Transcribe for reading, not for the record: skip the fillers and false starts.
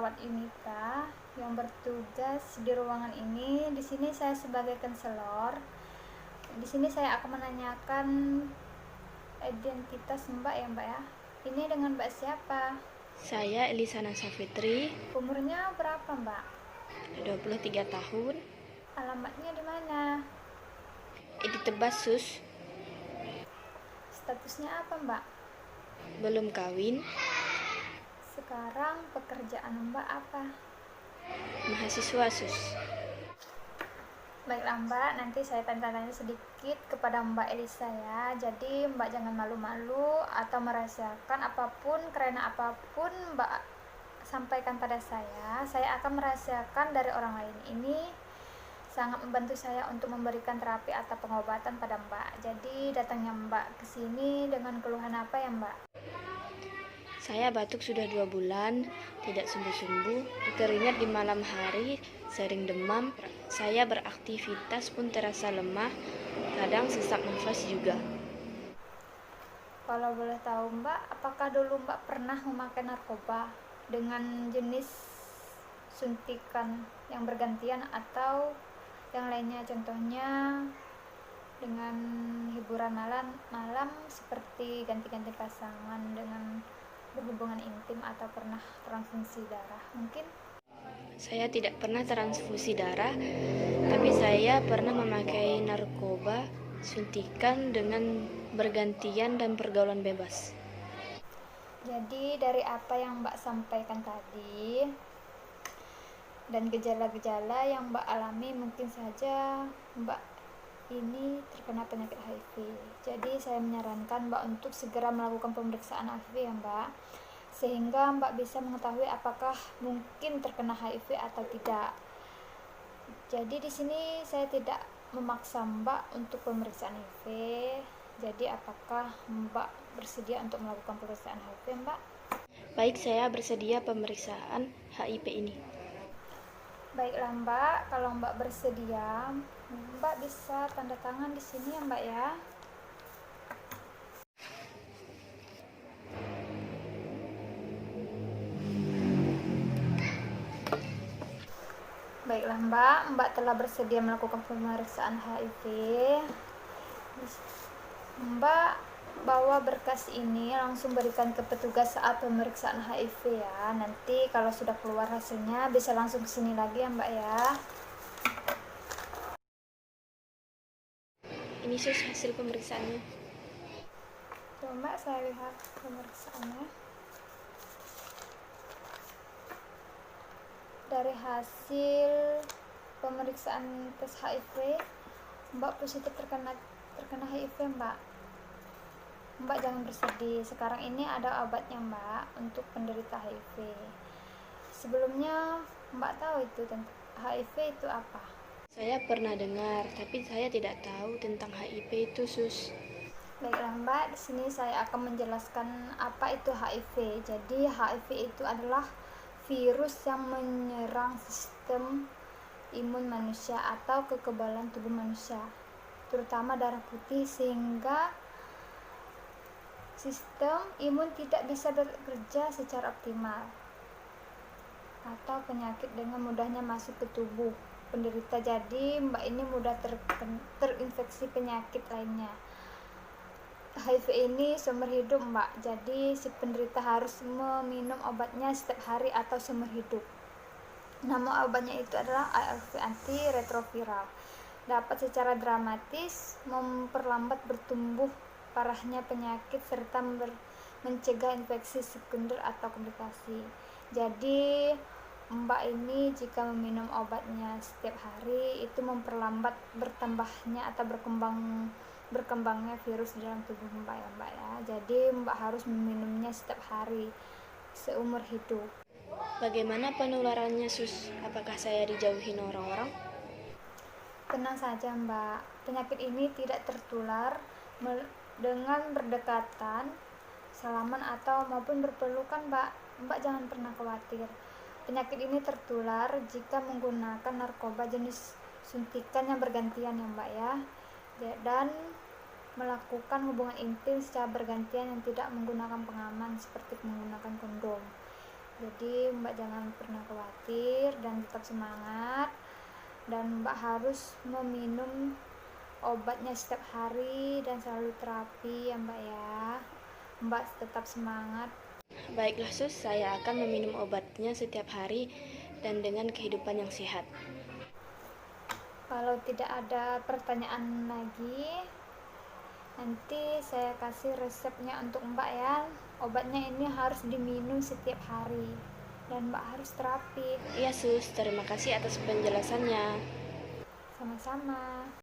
perawat Unika yang bertugas di ruangan ini. Di sini saya sebagai konselor. Di sini saya akan menanyakan identitas Mbak ya, Mbak ya. Ini dengan Mbak siapa? Saya Elisana Safitri, Umurnya berapa, Mbak? 23 tahun, Alamatnya di mana? di Tebas Sus, Statusnya apa, Mbak? belum kawin, Sekarang pekerjaan Mbak apa? mahasiswa Sus. Baiklah Mbak, nanti saya tanya-tanya sedikit kepada Mbak Elisa ya. Jadi Mbak jangan malu-malu atau merahasiakan apapun, karena apapun Mbak sampaikan pada saya akan merahasiakan dari orang lain. Ini sangat membantu saya untuk memberikan terapi atau pengobatan pada Mbak. Jadi datangnya Mbak ke sini dengan keluhan apa ya Mbak? Saya batuk sudah 2 bulan, tidak sembuh-sembuh, berkeringat di malam hari, sering demam, saya beraktivitas pun terasa lemah, kadang sesak nafas juga. Kalau boleh tahu Mbak, apakah dulu Mbak pernah memakai narkoba dengan jenis suntikan yang bergantian atau yang lainnya, contohnya dengan hiburan malam seperti ganti-ganti pasangan dengan berhubungan intim atau pernah transfusi darah mungkin? Saya tidak pernah transfusi darah, tapi saya pernah memakai narkoba, suntikan dengan bergantian dan pergaulan bebas. Jadi dari apa yang Mbak sampaikan tadi dan gejala-gejala yang Mbak alami, mungkin saja Mbak ini terkena penyakit HIV. Jadi saya menyarankan Mbak untuk segera melakukan pemeriksaan HIV ya Mbak, sehingga Mbak bisa mengetahui apakah mungkin terkena HIV atau tidak. Jadi di sini saya tidak memaksa Mbak untuk pemeriksaan HIV. Jadi apakah Mbak bersedia untuk melakukan pemeriksaan HIV Mbak? Baik, saya bersedia pemeriksaan HIV ini. Baiklah Mbak, kalau Mbak bersedia, Mbak bisa tanda tangan di sini ya Mbak ya. Baiklah Mbak, Mbak telah bersedia melakukan pemeriksaan HIV. Mbak bawa berkas ini langsung berikan ke petugas saat pemeriksaan HIV ya. Nanti kalau sudah keluar hasilnya bisa langsung ke sini lagi ya Mbak ya. Ini Sus hasil pemeriksaannya. Coba saya lihat pemeriksaannya. Dari hasil pemeriksaan tes HIV, Mbak positif terkena HIV Mbak. Mbak jangan bersedih, sekarang ini ada obatnya Mbak untuk penderita HIV. Sebelumnya Mbak tahu itu tentang HIV itu apa? Saya pernah dengar, tapi saya tidak tahu tentang HIV itu Sus. Baiklah Mbak, di sini saya akan menjelaskan apa itu HIV. Jadi HIV itu adalah virus yang menyerang sistem imun manusia atau kekebalan tubuh manusia, terutama darah putih, sehingga sistem imun tidak bisa bekerja secara optimal atau penyakit dengan mudahnya masuk ke tubuh penderita. Jadi Mbak ini mudah terinfeksi penyakit lainnya. HIV ini seumur hidup Mbak, jadi si penderita harus meminum obatnya setiap hari atau seumur hidup. Nama obatnya itu adalah ARV, antiretroviral. Dapat secara dramatis memperlambat bertumbuh parahnya penyakit serta mencegah infeksi sekunder atau komplikasi. Jadi Mbak ini jika meminum obatnya setiap hari itu memperlambat bertambahnya atau berkembangnya virus dalam tubuh Mbak ya Mbak ya. Jadi Mbak harus meminumnya setiap hari seumur hidup. Bagaimana penularannya Sus? Apakah saya dijauhin orang-orang? Tenang saja Mbak, penyakit ini tidak tertular dengan berdekatan, salaman atau maupun berpelukan Mbak. Mbak jangan pernah khawatir. Penyakit ini tertular jika menggunakan narkoba jenis suntikan yang bergantian ya Mbak ya, dan melakukan hubungan intim secara bergantian yang tidak menggunakan pengaman seperti menggunakan kondom. Jadi Mbak jangan pernah khawatir dan tetap semangat, dan Mbak harus meminum obatnya setiap hari dan selalu terapi ya Mbak ya. Mbak tetap semangat. Baiklah Sus, saya akan meminum obatnya setiap hari dan dengan kehidupan yang sehat. Kalau tidak ada pertanyaan lagi, nanti saya kasih resepnya untuk Mbak ya. Obatnya ini harus diminum setiap hari dan Mbak harus terapi. Iya Sus, terima kasih atas penjelasannya. Sama-sama.